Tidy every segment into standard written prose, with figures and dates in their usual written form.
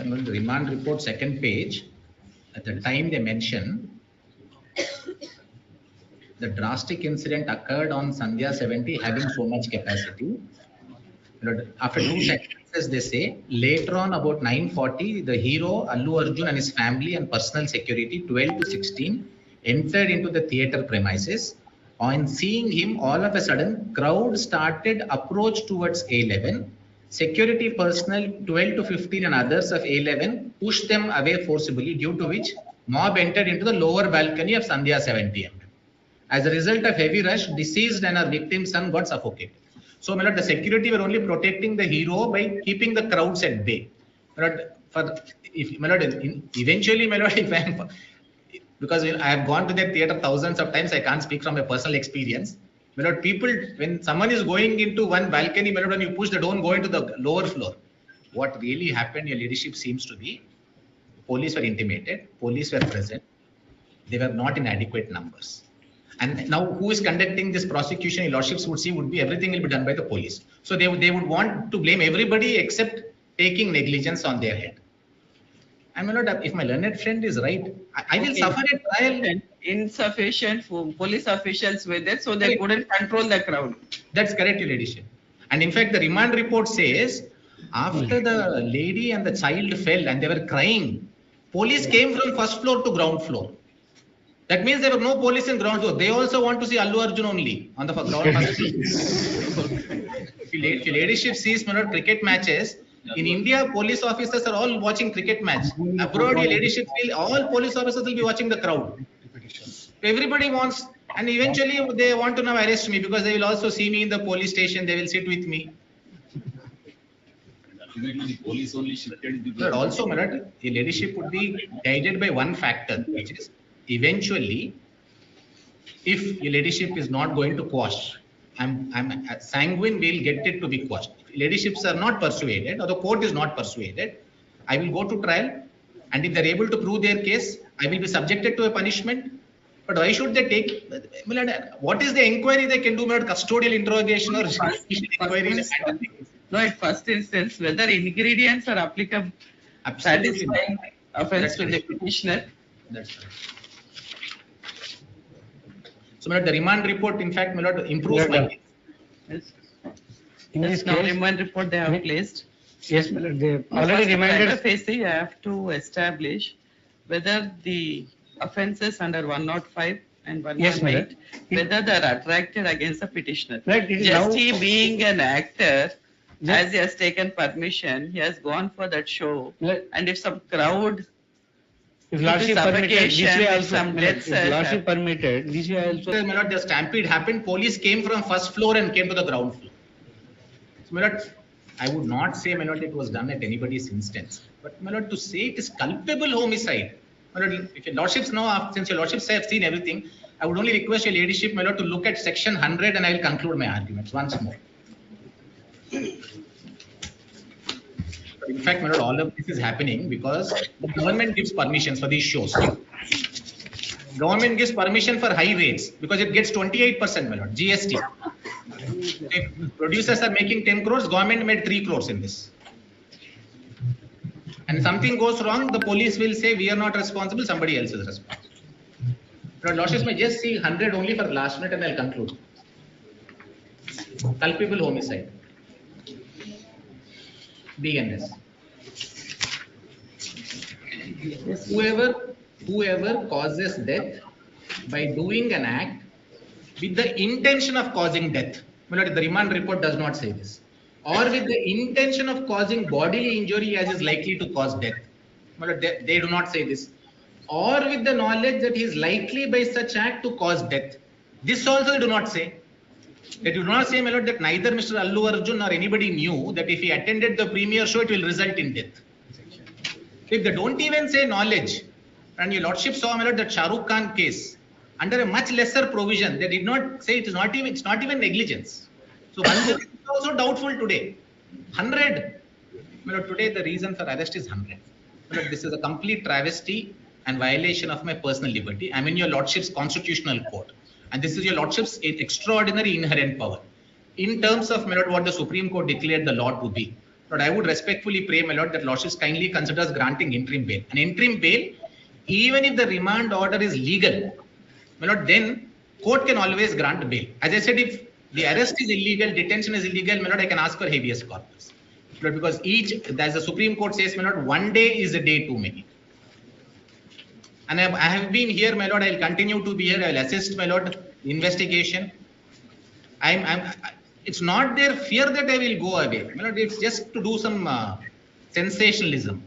on the remand report, second page, at the time they mention, the drastic incident occurred on Sandhya 70 having so much capacity. After two sentences, they say, later on about 9:40, the hero, Allu Arjun and his family and personal security, 12 to 16, entered into the theatre premises. On seeing him, all of a sudden, crowd started approach towards A11. Security personnel, 12 to 15 and others of A11, pushed them away forcibly, due to which mob entered into the lower balcony of Sandhya 70. As a result of heavy rush, deceased and her victim's son got suffocated. So, my lord, the security were only protecting the hero by keeping the crowds at bay. My lord, eventually, my lord, if I am, because I have gone to that theatre thousands of times, I can't speak from a personal experience. My lord, people, when someone is going into one balcony, my lord, when you push, they don't go into the lower floor. What really happened, your leadership seems to be, police were intimated, police were present, they were not in adequate numbers. And now who is conducting this prosecution, your lordships would see, would be everything will be done by the police. So they would want to blame everybody except taking negligence on their head. And my lord, if my learned friend is right, I will suffer a trial. Insufficient police officials were there, so they couldn't control the crowd. That's correct, your ladyship. And in fact, the remand report says, after the lady and the child fell and they were crying, police came from first floor to ground floor. That means there were no police in ground floor. They also want to see Allu Arjun only on the ground floor. If your ladyship sees cricket matches, in India, police officers are all watching cricket match. Abroad, your ladyship feel all police officers will be watching the crowd. Everybody wants, and eventually they want to now arrest me because they will also see me in the police station. They will sit with me. The police only shifted. But also, my lord, your ladyship would be guided by one factor, which is eventually, if your ladyship is not going to quash, I'm sanguine we'll get it to be quashed. If ladyships are not persuaded or the court is not persuaded, I will go to trial, and if they're able to prove their case, I will be subjected to a punishment. But why should they take? What is the inquiry they can do? Not custodial interrogation or inquiry? No, at first instance, whether ingredients are applicable, satisfying offense to the petitioner. That's right. So, my lord, the remand report, in fact, my lord, improves my case. Yes. In this Now, case, remand report they have placed. yes, my lord, they Now, already first, remanded. I have to establish whether the offences under 105 and 118, Yes, madam. whether they are attracted against the petitioner. Right, it is Just now- he being an actor, Yes. as he has taken permission, he has gone for that show. Right. And if some crowd, If lordship permitted, this suffocation way with also, some my lord, deaths if has lordship happened. permitted, this way also. My lord, the stampede happened. Police came from first floor and came to the ground floor. So, my lord, I would not say, my lord, it was done at anybody's instance. But, my lord, to say it is culpable homicide. My lord, if your lordships know, since your lordships have seen everything, I would only request your ladyship, my lord, to look at section 100 and I will conclude my arguments once more. In fact, my lord, all of this is happening because the government gives permissions for these shows. Government gives permission for high rates because it gets 28%, my lord, GST. If producers are making 10 crores, government made 3 crores in this. And something goes wrong, the police will say we are not responsible, somebody else is responsible. But lordships may just see 100 only for last minute and I'll conclude. Culpable homicide. BNS. Whoever causes death by doing an act with the intention of causing death. The remand report does not say this. Or with the intention of causing bodily injury as is likely to cause death. They do not say this. Or with the knowledge that he is likely by such act to cause death. This also they do not say. They do not say, my lord, that neither Mr. Allu Arjun or anybody knew that if he attended the premiere show, it will result in death. If they don't even say knowledge, and your lordship saw, my lord, that Shah Rukh Khan case, under a much lesser provision, they did not say it's not even negligence. So one is also doubtful today. 100. My lord, today the reason for arrest is 100. My lord, this is a complete travesty and violation of my personal liberty. I'm in your lordship's constitutional court. And this is your lordship's extraordinary inherent power. In terms of, my lord, what the Supreme Court declared the law to be. But I would respectfully pray, my lord, that lordships kindly considers granting interim bail. An interim bail, even if the remand order is legal, my lord, then court can always grant bail. As I said, if the arrest is illegal, detention is illegal, my lord, I can ask for habeas corpus. But because as the Supreme Court says, my lord, one day is a day too many. And I have been here, my lord. I'll continue to be here. I'll assist, my lord, investigation. It's not their fear that I will go away. My lord, it's just to do some sensationalism.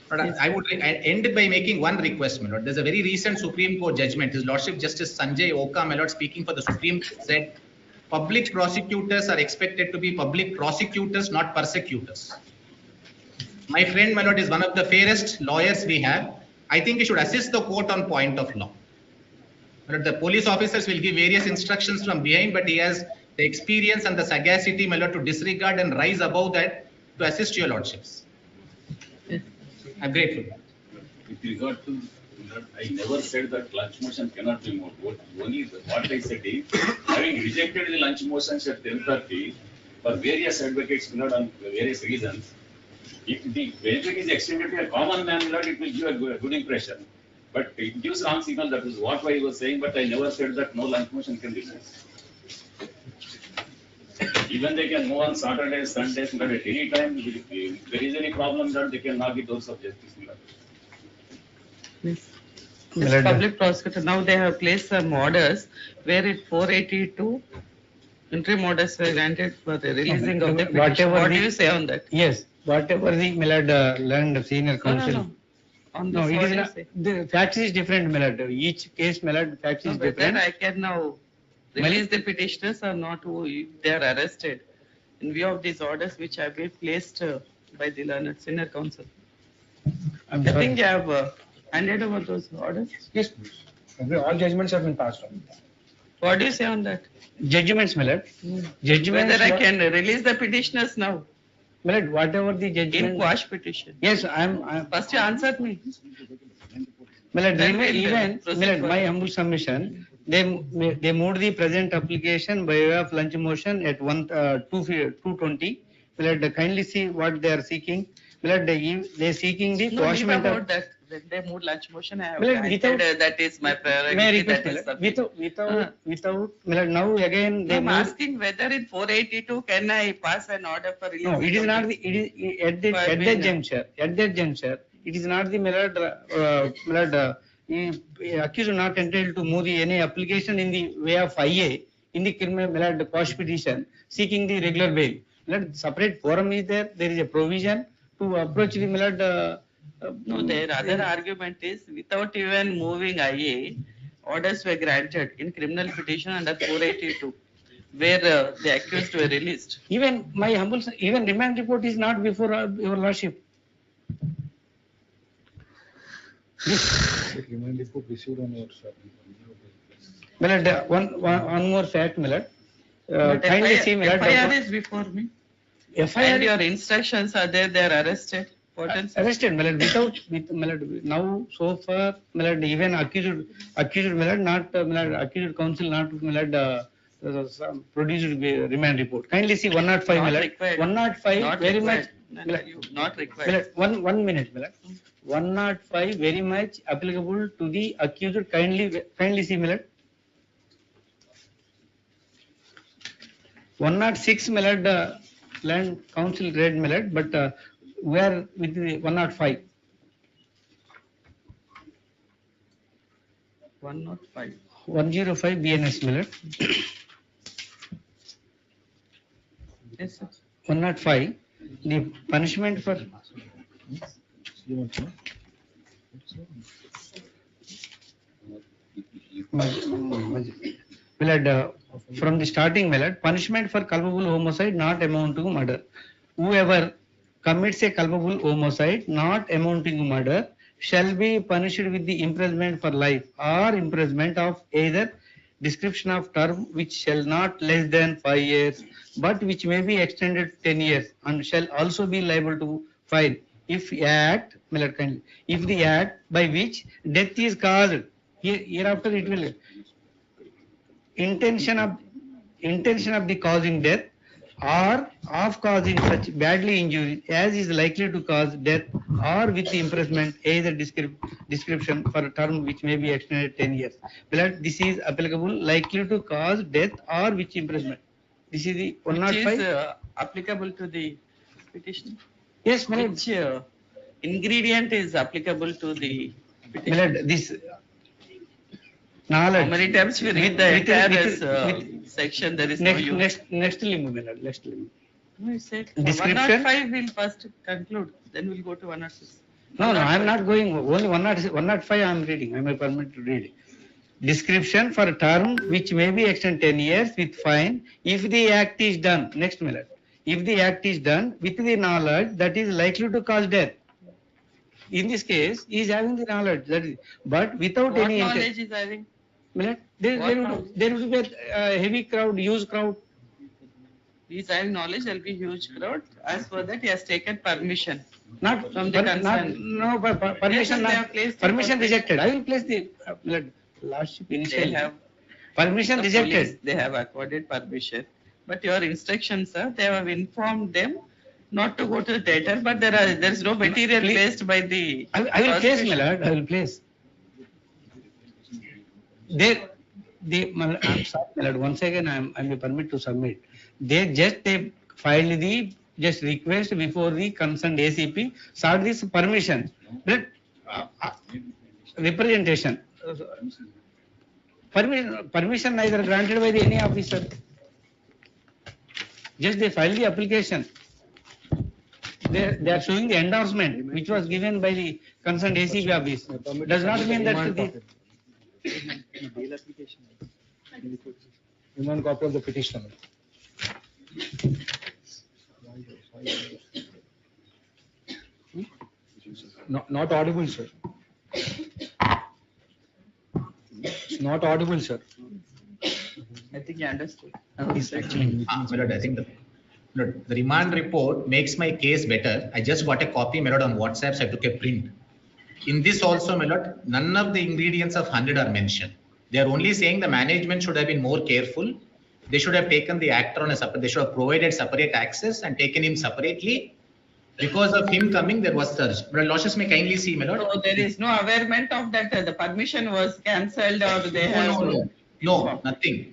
But I would end by making one request, my lord. There's a very recent Supreme Court judgment. His Lordship Justice Sanjay Oka, my lord, speaking for the Supreme Court, said public prosecutors are expected to be public prosecutors, not persecutors. My friend, my lord, is one of the fairest lawyers we have. I think he should assist the court on point of law. But the police officers will give various instructions from behind, but he has the experience and the sagacity, my lord, to disregard and rise above that to assist your lordships. I'm grateful. With regard to that, I never said that lunch motion cannot be moved. What I said is, having rejected the lunch motions at 10:30 for various advocates, on various reasons, if the benefit is extended to a common man, it will give a good impression. But it gives wrong signal. That is what I was saying. But I never said that no lunch motion can be moved. Even they can move on Saturdays, Sundays, but at any time, if there is any problem, that they can knock the doors of justice. Yes. This public prosecutor, now they have placed some orders where it 482 interim orders were granted for the releasing of the petition. What do you say on that? Yes, whatever the Millard learned senior counsel. No, it is not. The facts is different, Millard. Each case, Millard, facts is different. I can now release the petitioners or not who they are arrested in view of these orders which have been placed by the learned senior counsel. I think you have handed over those orders. Yes, all judgments have been passed on. What do you say on that? Judgments, Millard. Judgments. Whether I can release the petitioners now? Millard, whatever the judgment. In quash petition. Yes, I'm. First you answered me. Millard, even Millard, my humble submission, they moved the present application by way of lunch motion at 2:20. Millard, kindly see what they are seeking. Millard, they seeking the quashment about that. When they moved lunch motion, I have that is my priority. May I request, without Millard, now again they I'm asking whether in 482 can I pass an order for release? No, it is not the, it is at that juncture, it is not the Millard, accused not entitled to move any application in the way of IA in the criminal Millard quash petition seeking the regular bail. Millard, separate forum is there is a provision to approach the Millard. No, their other argument is without even moving IA, orders were granted in criminal petition under 482, where the accused were released. Even my humble, even remand report is not before your lordship. Remand report received on your side. Millard, one more fact, Millard. Kindly see, Millard. FIR is before me. FIR. And your instructions are there, they are arrested. Arrested, Millard, with Millard, now so far, Millard, even accused Millard, not Millard, accused counsel, not Millard, produced remand report. Kindly see 105, Millard. 105, not very required. much. Millard, not required. Millard, 1 minute, Millard. 105, very much applicable to the accused. Kindly see, Millard. 106, Millard, land council read, Millard, but we are with the 105. 105. 105 BNS, Millard. Yes, sir. 105. The punishment for. Millard, from the starting, Millard, punishment for culpable homicide not amounting to murder. Whoever commits a culpable homicide not amounting to murder shall be punished with the imprisonment for life or imprisonment of either description of term which shall not less than 5 years but which may be extended to 10 years and shall also be liable to fine if the act by which death is caused, hereafter it will intention of the causing death or of causing such badly injury as is likely to cause death, or with the imprisonment either description for a term which may be extended 10 years. Well, this is applicable likely to cause death or with imprisonment. This is the Which is 105. applicable to the petition? Yes, my lord. Which ingredient is applicable to the My petition? lord, this How knowledge. many times we read the entire section, there is no use. Next limit, my lord, next limit. No, you said Description? 105 will first conclude, then we'll go to 106. No, I am not going, only 105 I am reading, I am permitted to read. Description for a term which may be extended 10 years with fine if the act is done, next minute, if the act is done with the knowledge that is likely to cause death. In this case, he is having the knowledge, that is, but without What any knowledge is having? There What would be a heavy crowd, huge crowd. He is having knowledge, there will be huge crowd. As for that, he has taken permission. Not From the concern. No, permission, Yes, they have placed the permission permission. rejected. I will place the lordship They initially. have, Permission the rejected. police, they have accorded permission. But your instructions, sir, they have informed them not to go to the theatre, but there is no material Please. placed by the. I will place, my prosecution. lord, I will place. I'm sorry, my lord, once again, I may permit to submit. They filed the just request before the concerned ACP, sought this permission. But representation. Permission neither granted by the any officer. Just they filed the application. They are showing the endorsement which was given by the concerned ACP office. Does not mean that the Remand copy of the petition. Not audible, sir. It's not audible, sir. I think you understood. My lord, I think the remand report makes my case better. I just got a copy, my lord, on WhatsApp, so I took a print. In this also, my lord, none of the ingredients of 100 are mentioned. They are only saying the management should have been more careful. They should have taken the actor on a separate, they should have provided separate access and taken him separately. Because of him coming, there was surge. But Losses may kindly see, my lord. So there is no awareness of that, the permission was cancelled or they have. No, nothing.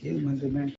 Human remains.